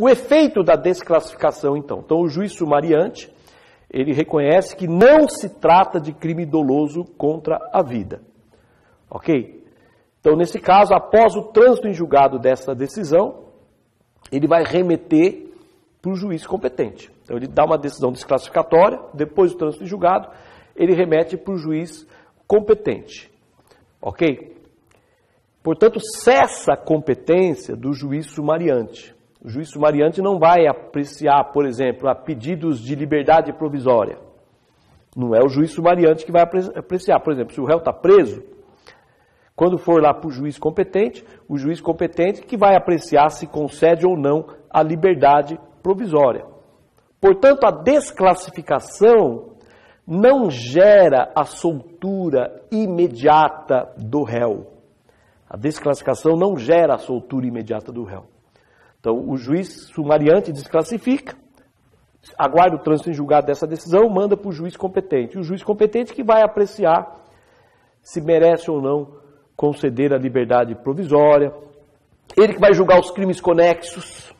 O efeito da desclassificação, então. Então, o juiz sumariante, ele reconhece que não se trata de crime doloso contra a vida. Ok? Então, nesse caso, após o trânsito em julgado dessa decisão, ele vai remeter para o juiz competente. Então, ele dá uma decisão desclassificatória, depois do trânsito em julgado, ele remete para o juiz competente. Ok? Portanto, cessa a competência do juiz sumariante. O juiz sumariante não vai apreciar, por exemplo, a pedidos de liberdade provisória. Não é o juiz sumariante que vai apreciar. Por exemplo, se o réu está preso, quando for lá para o juiz competente que vai apreciar se concede ou não a liberdade provisória. Portanto, a desclassificação não gera a soltura imediata do réu. A desclassificação não gera a soltura imediata do réu. Então, o juiz sumariante desclassifica, aguarda o trânsito em julgado dessa decisão, manda para o juiz competente. O juiz competente que vai apreciar se merece ou não conceder a liberdade provisória. Ele que vai julgar os crimes conexos,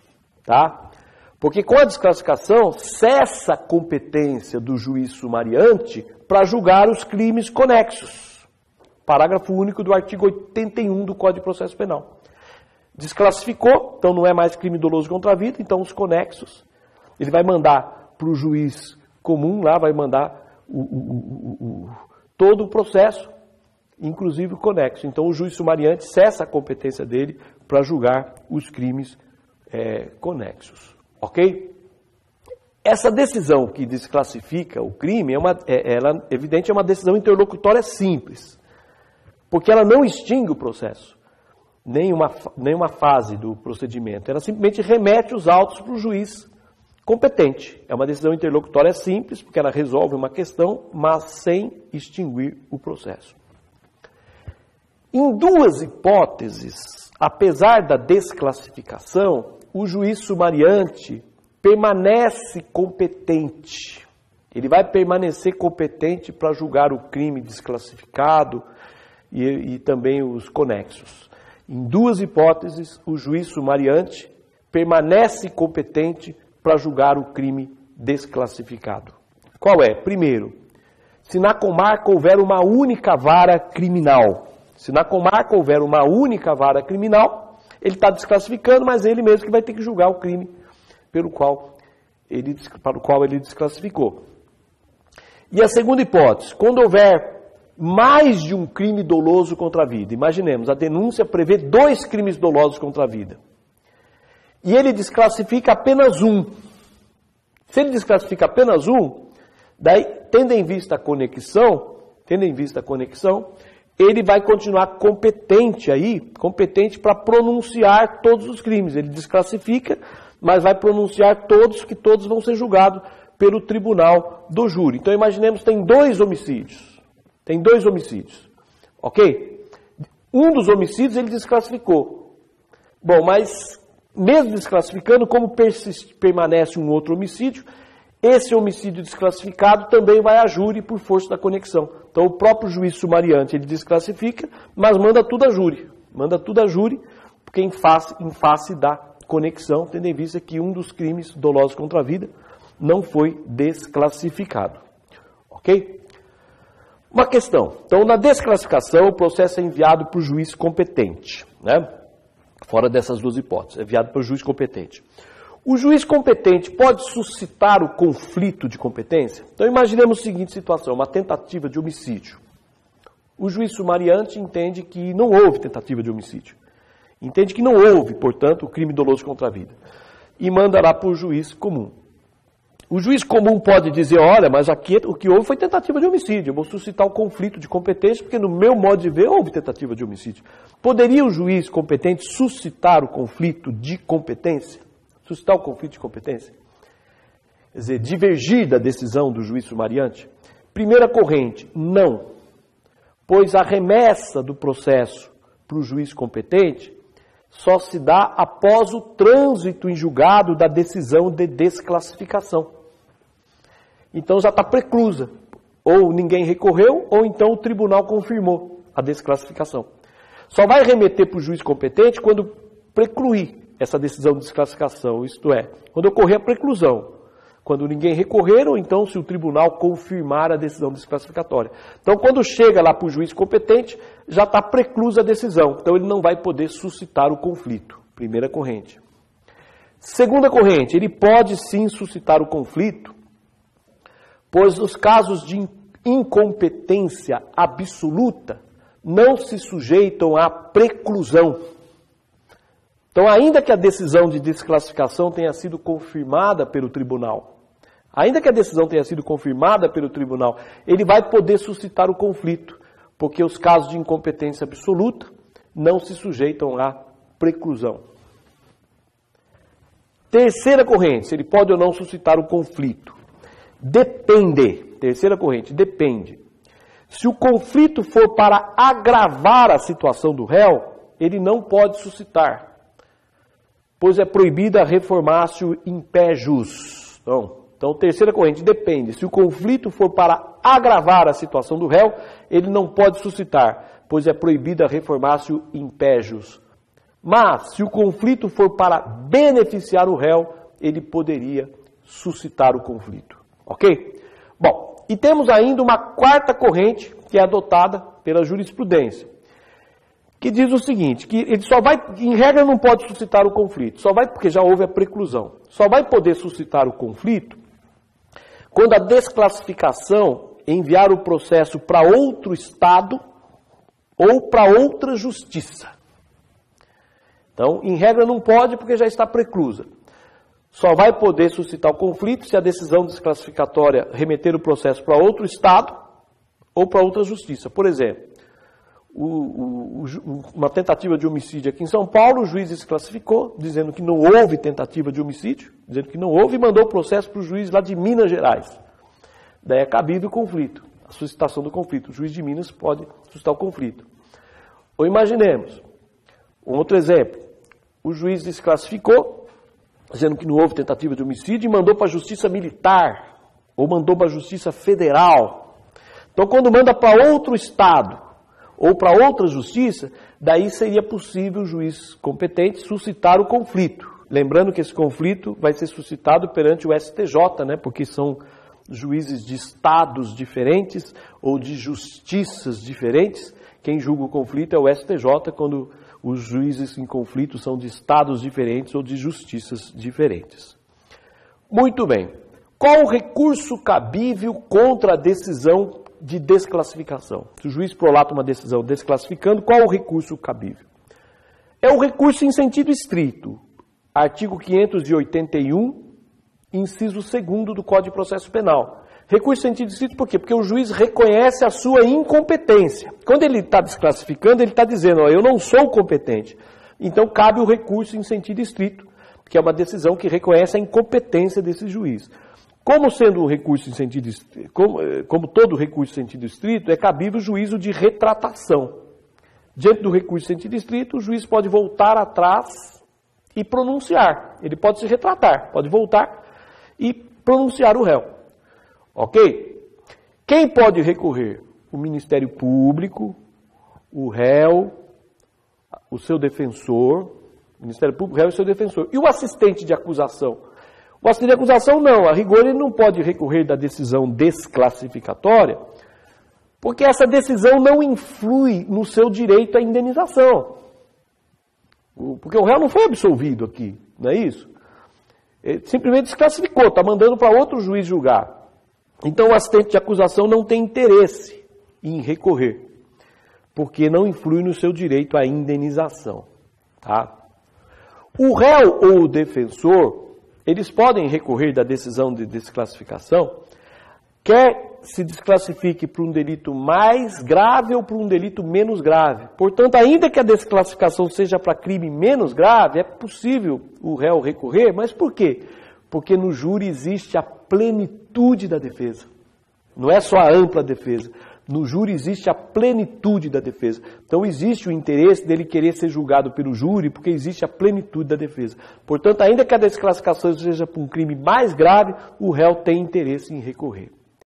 tá? Porque com a desclassificação cessa a competência do juiz sumariante para julgar os crimes conexos. Parágrafo único do artigo 81 do Código de Processo Penal. Desclassificou, então não é mais crime doloso contra a vida, então os conexos, ele vai mandar para o juiz comum, lá vai mandar todo o processo, inclusive o conexo. Então o juiz sumariante cessa a competência dele para julgar os crimes conexos. Ok? Essa decisão que desclassifica o crime, ela, evidente, é uma decisão interlocutória simples, porque ela não extingue o processo. Nenhuma fase do procedimento. Ela simplesmente remete os autos para o juiz competente. É uma decisão interlocutória simples, porque ela resolve uma questão, mas sem extinguir o processo. Em duas hipóteses, apesar da desclassificação, o juiz sumariante permanece competente. Ele vai permanecer competente para julgar o crime desclassificado e também os conexos. Em duas hipóteses, o juiz sumariante permanece competente para julgar o crime desclassificado. Qual é? Primeiro, se na comarca houver uma única vara criminal. Se na comarca houver uma única vara criminal, ele está desclassificando, mas ele mesmo que vai ter que julgar o crime para o qual ele desclassificou. E a segunda hipótese, quando houver mais de um crime doloso contra a vida. Imaginemos, a denúncia prevê 2 crimes dolosos contra a vida. E ele desclassifica apenas um. Se ele desclassifica apenas um, daí, tendo em vista a conexão, ele vai continuar competente para pronunciar todos os crimes. Ele desclassifica, mas vai pronunciar todos, que todos vão ser julgados pelo tribunal do júri. Então imaginemos, tem 2 homicídios. Ok? Um dos homicídios ele desclassificou. Bom, mas mesmo desclassificando, como permanece um outro homicídio, esse homicídio desclassificado também vai a júri por força da conexão. Então o próprio juiz sumariante ele desclassifica, mas manda tudo a júri. Porque em face da conexão, tendo em vista que um dos crimes dolosos contra a vida não foi desclassificado. Ok? Uma questão. Então, na desclassificação, o processo é enviado para o juiz competente, né? Fora dessas duas hipóteses, é enviado para o juiz competente. O juiz competente pode suscitar o conflito de competência? Então, imaginemos a seguinte situação, uma tentativa de homicídio. O juiz sumariante entende que não houve tentativa de homicídio. Entende que não houve, portanto, o crime doloso contra a vida. E manda lá para o juiz comum. O juiz comum pode dizer, olha, mas aqui o que houve foi tentativa de homicídio. Eu vou suscitar o conflito de competência, porque no meu modo de ver houve tentativa de homicídio. Poderia o juiz competente suscitar o conflito de competência? Suscitar o conflito de competência? Quer dizer, divergir da decisão do juiz sumariante? Primeira corrente, não. Pois a remessa do processo para o juiz competente só se dá após o trânsito em julgado da decisão de desclassificação. Então já está preclusa. Ou ninguém recorreu, ou então o tribunal confirmou a desclassificação. Só vai remeter para o juiz competente quando precluir. essa decisão de desclassificação, isto é, quando ocorrer a preclusão, quando ninguém recorrer, ou então se o tribunal confirmar a decisão desclassificatória. Então, quando chega lá para o juiz competente, já está preclusa a decisão, então ele não vai poder suscitar o conflito. Primeira corrente. Segunda corrente, ele pode sim suscitar o conflito, pois nos casos de incompetência absoluta, não se sujeitam à preclusão. Então, ainda que a decisão de desclassificação tenha sido confirmada pelo tribunal, ele vai poder suscitar o conflito, porque os casos de incompetência absoluta não se sujeitam à preclusão. Terceira corrente, se ele pode ou não suscitar o conflito. Depende. Terceira corrente, depende. Se o conflito for para agravar a situação do réu, ele não pode suscitar, pois é proibida a reformatio in pé jus. Então, terceira corrente, depende. Se o conflito for para agravar a situação do réu, ele não pode suscitar, pois é proibida a reformatio in pé jus. Mas, se o conflito for para beneficiar o réu, ele poderia suscitar o conflito. Ok? Bom, e temos ainda uma quarta corrente que é adotada pela jurisprudência, que diz o seguinte, que ele só vai, em regra não pode suscitar o conflito, só vai, porque já houve a preclusão, só vai poder suscitar o conflito quando a desclassificação enviar o processo para outro estado ou para outra justiça. Então, em regra não pode porque já está preclusa. Só vai poder suscitar o conflito se a decisão desclassificatória remeter o processo para outro estado ou para outra justiça. Por exemplo, uma tentativa de homicídio aqui em São Paulo, o juiz desclassificou, dizendo que não houve tentativa de homicídio, dizendo que não houve, e mandou o processo para o juiz lá de Minas Gerais. Daí é cabível o conflito, a suscitação do conflito. O juiz de Minas pode suscitar o conflito. Ou imaginemos, um outro exemplo, o juiz desclassificou, dizendo que não houve tentativa de homicídio, e mandou para a justiça militar, ou mandou para a justiça federal. Então, quando manda para outro estado, ou para outra justiça, daí seria possível o juiz competente suscitar o conflito. Lembrando que esse conflito vai ser suscitado perante o STJ, né, porque são juízes de estados diferentes, ou de justiças diferentes. Quem julga o conflito é o STJ, quando os juízes em conflito são de estados diferentes ou de justiças diferentes. Muito bem. Qual o recurso cabível contra a decisão de desclassificação? Se o juiz prolata uma decisão desclassificando, qual o recurso cabível? É o recurso em sentido estrito. Artigo 581, inciso 2º do Código de Processo Penal. Recurso em sentido estrito por quê? Porque o juiz reconhece a sua incompetência. Quando ele está desclassificando, ele está dizendo, eu não sou competente. Então cabe o recurso em sentido estrito, que é uma decisão que reconhece a incompetência desse juiz. Como sendo um recurso em sentido estrito, como todo recurso em sentido estrito, é cabível o juízo de retratação. Diante do recurso em sentido estrito, o juiz pode voltar atrás e pronunciar. Ele pode se retratar, pode voltar e pronunciar o réu. Ok? Quem pode recorrer? O Ministério Público, o réu, o seu defensor, o Ministério Público, o réu e o seu defensor. E o assistente de acusação? O assistente de acusação não, a rigor ele não pode recorrer da decisão desclassificatória, porque essa decisão não influi no seu direito à indenização. Porque o réu não foi absolvido aqui, não é isso? Ele simplesmente desclassificou, está mandando para outro juiz julgar. Então o assistente de acusação não tem interesse em recorrer, porque não influi no seu direito à indenização. Tá? O réu ou o defensor, eles podem recorrer da decisão de desclassificação, quer se desclassifique por um delito mais grave ou por um delito menos grave. Portanto, ainda que a desclassificação seja para crime menos grave, é possível o réu recorrer, mas por quê? Porque no júri existe a plenitude da defesa. Não é só a ampla defesa. No júri existe a plenitude da defesa. Então existe o interesse dele querer ser julgado pelo júri, porque existe a plenitude da defesa. Portanto, ainda que a desclassificação seja por um crime mais grave, o réu tem interesse em recorrer.